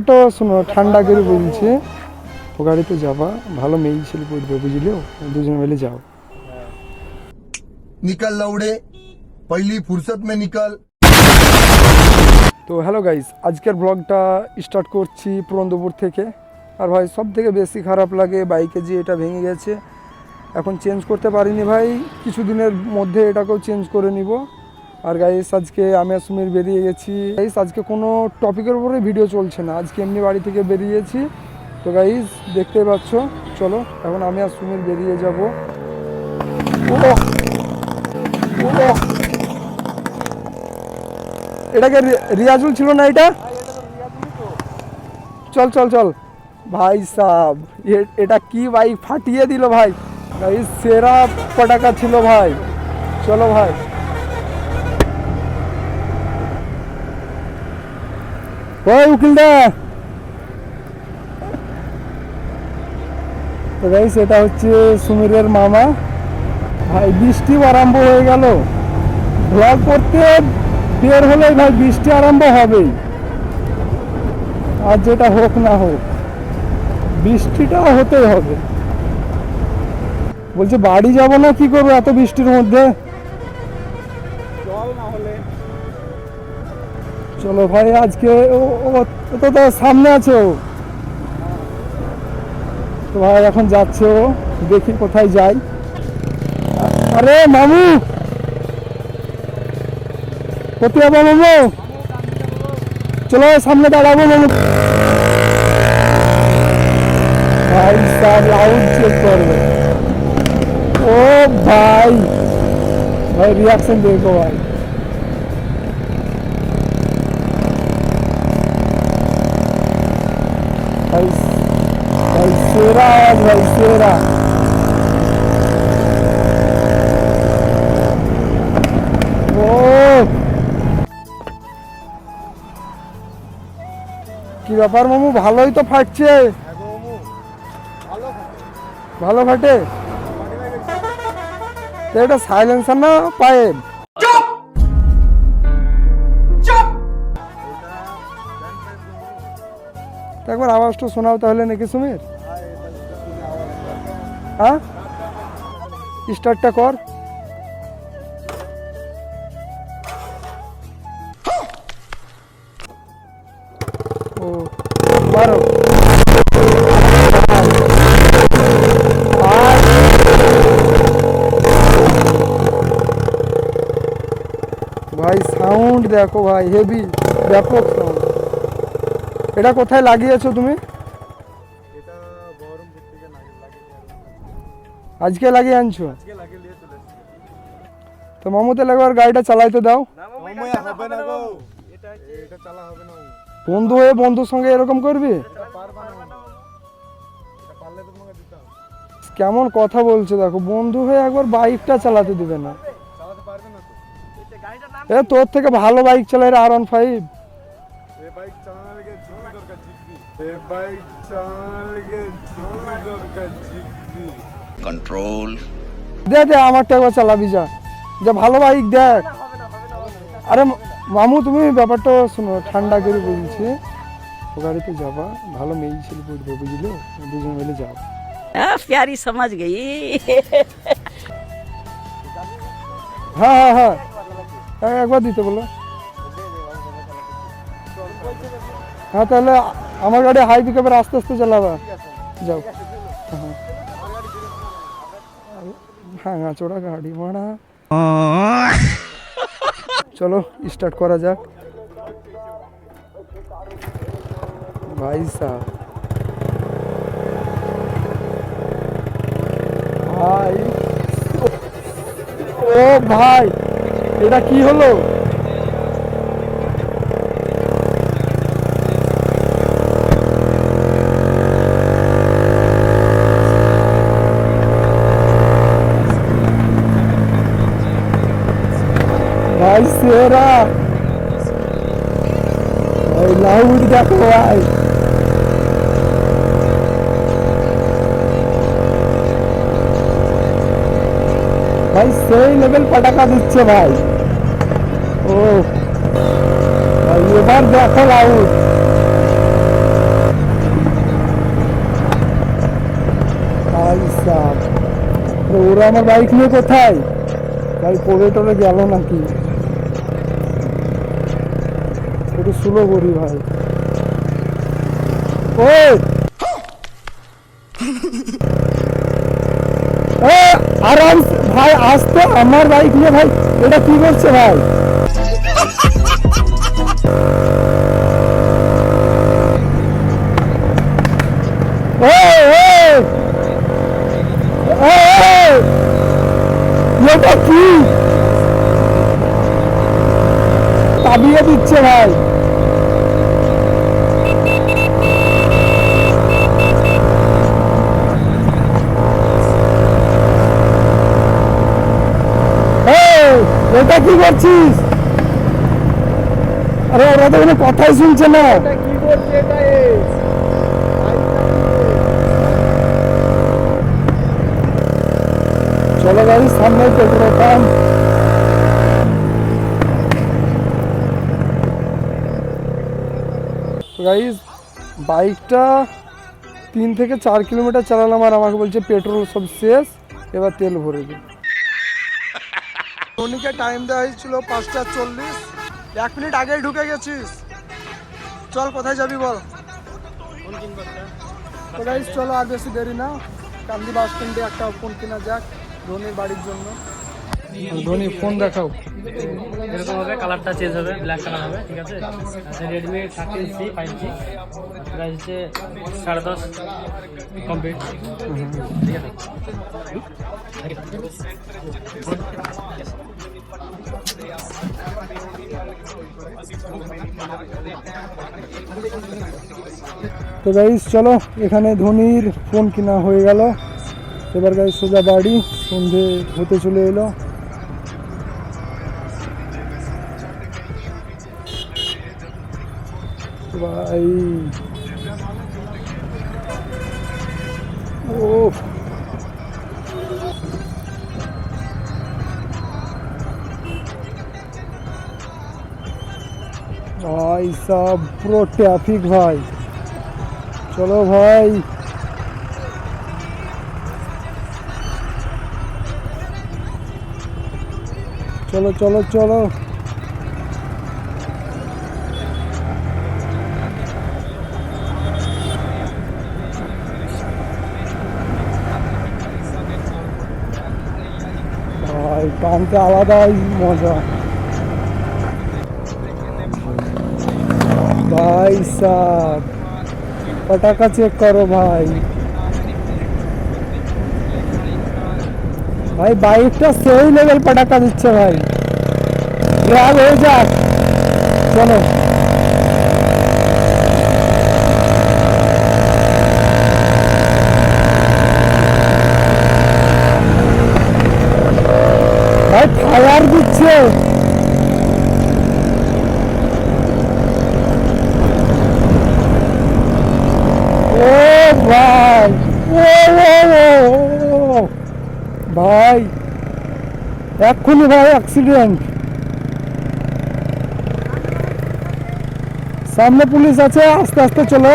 ব্যাপারটা শোনো, ঠান্ডা করে বলছে ও গাড়িতে যাবা, ভালো মেইল ছিল পড়বে, বুঝলেও দুজন মিলে যাও। निकल लौड़े, पहली फुर्सत में निकल। তো হ্যালো গাইস, আজকের ব্লগটা স্টার্ট করছি পুরন্দপুর থেকে। আর ভাই সব থেকে বেশি খারাপ লাগে বাইকে যে এটা ভেঙে গেছে, এখন চেঞ্জ করতে পারিনি ভাই, কিছুদিনের মধ্যে এটাকেও চেঞ্জ করে নিব। আর গাইস আজকে আমি আর সুমির বেরিয়ে গেছি। গাইস আজকে কোনো টপিকের উপরে ভিডিও চলছে না, আজকে এমনি বাড়ি থেকে বেরিয়েছি। তো গাইস দেখতেই পাচ্ছ, চলো এখন আমি আর সুমির বেরিয়ে যাব। এটাকে রিয়াজুল ছিল না এটা? চল চল চল ভাই সাব, এটা কি বাইক ফাটিয়ে দিল ভাই, ভাই সেরা পটাকা ছিল ভাই। চলো ভাই, ওই উকিলদা। তো গাইস এটা হচ্ছে সুমিরের মামা। ভাই বৃষ্টি আরম্ভ হয়ে গেল, ব্লগ করতে বের হলে ভাই বৃষ্টি আরম্ভ হবেই, আর যেটা হোক না হোক বৃষ্টিটা হতেই হবে। বলছে বাড়ি যাব না, কি করবো এত বৃষ্টির মধ্যে। চলো ভাই, আজকে ও তো সামনে আছে ও, তো ভাই এখন যাচ্ছে ও, দেখি কোথায় যাই। আরে মামু, কোথায় যাবো মামু? চলো সামনে দাঁড়াবো মামু। ভাই সাহেব লাউড চেক করবে। ও ভাই, ভাই রিয়াকশন দেখো ভাই। ভাই ভাই সেরা আওয়াজ ভাই, সেরা। ও কি ব্যাপার মামু, ভালোই তো ফাটছে। ভালো ফাটে? এটা সাইলেন্সার না পাইপ? একবার আওয়াজটা শোনাও তাহলে নাকি সুমির। হ্যাঁ স্টার্টটা কর। ও বারো ভাই, সাউন্ড দেখো ভাই, হেভি, ব্যাপক সাউন্ড। এটা কোথায় লাগিয়েছো তুমি? আজকে লাগিয়ে আনছো? তো মামুতে লাগবার গাড়িটা চালাইতে দাও। বন্ধু হয়ে বন্ধুর সঙ্গে এরকম করবি? কেমন কথা বলছে দেখো, বন্ধু হয়ে একবার বাইকটা চালাতে দিবে না। এ তোর থেকে ভালো বাইক চালাই R15। कंट्रोल দে দে, আমারটা একবার চালাবি, যা যা, ভালো বাইক দেখ। আরে মামু তুমি ব্যাপারটা শোনো, ঠান্ডা করে বলছে ও গাড়িতে যাবা, ভালো মেইল ছিল পড়বে, বুঝলেও দুজন মিলে যাও। प्यारी समझ गई। হ্যাঁ হ্যাঁ হ্যাঁ, একবার দিতে বলো। হ্যাঁ তাহলে আমার গাড়ি হাই পিকআপের আস্তে আস্তে চালাবা, যাও। হ্যাঁ ভাঙা চোরা গাড়ি মারা। চলো স্টার্ট করা যাক ভাই সাহেব। ভাই ও ভাই, এটা কি হলো? ভাই সেরা ভাই, লাউড দেখো ভাই। ভাই সেই লেভেল পটাকা দিচ্ছে ভাই। ও ভাই এবার দেখো লাউড। ভাই সাব, ওরা আমার বাইক নিয়ে কোথায় ভাই, পড়ে টরে গেল নাকি? একটু স্লো করি ভাই। ওই আরাম ভাই, আসতে আমার বাইক নিয়ে ভাই, এটা কি করছে ভাই? এটা কি তাবিয়ে দিচ্ছে ভাই? এটা কি করছিস? আরে ওরা তো কোনো কথাই শুনছে না। কি করছে এটা? চলো গাড়ি সামনে পেট্রোল পাম্প। গাইস বাইকটা 3 থেকে 4 কিলোমিটার চালালাম আর আমাকে বলছে পেট্রোল সব শেষ, এবার তেল ভরে দিই। ধোনিকে টাইম দেওয়া হয়েছিল 5:40, 1 মিনিট আগেই ঢুকে গেছিস। চল কোথায় যাবি বল? তো গাইস চলো আর বেশি দেরি না, কান্দি বাস স্ট্যান্ডে একটা ফোন কেনা যাক ধোনির বাড়ির জন্য। ধোনি ফোন দেখাও। এরকম হবে, কালারটা চেঞ্জ হবে, ব্ল্যাক কালার হবে, ঠিক আছে? রেডমি 13C 5G, প্রাইস হচ্ছে 10.5 কমপ্লিট, ঠিক আছে? তো গাইস চলো, এখানে ধোনির ফোন কেনা হয়ে গেল। এবার গাইস সোজা বাড়ি, সন্ধে হতে চলে এলো। ভাই ও ভাই সব পুরো ট্রাফিক ভাই। চলো ভাই, চলো চলো চলো। ভাই টানতে আলাদাই মজা भाई साहब, पटाखा चेक करो भाई। भाई बाइकটা সেই লেভেল পটাকা দিচ্ছে ভাই। ড্রাইভ হয়ে যাক, চলো। ভাই ফায়ার দিচ্ছে। ভাই ভাই এক্ষুনি ভাই অ্যাক্সিডেন্ট, সামনে পুলিশ আছে, আস্তে আস্তে চলো।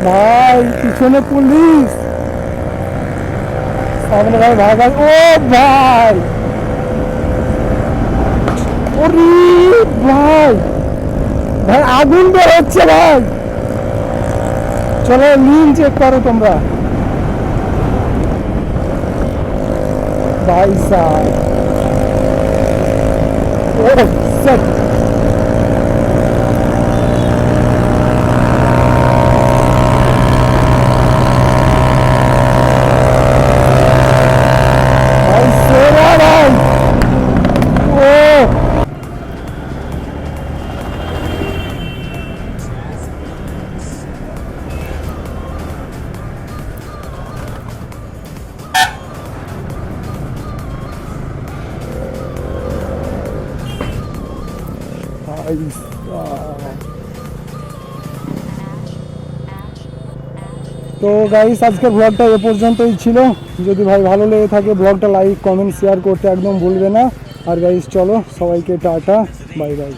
ভাই পিছনে পুলিশ, সামনে ভাই ভাই, ও ভাই, ভাই ভাই আগুন বের হচ্ছে ভাই। চলো লিন চেক করো তোমরা। ভাই সাহেব ও সেট, ভাই সেরা ভাই। ও তো গাইস আজকের ব্লগটা এ পর্যন্তই ছিল। যদি ভাই ভালো লেগে থাকে ব্লগটা লাইক কমেন্ট শেয়ার করতে একদম ভুলবে না। আর গাইস চলো সবাইকে টাটা, বাই বাই।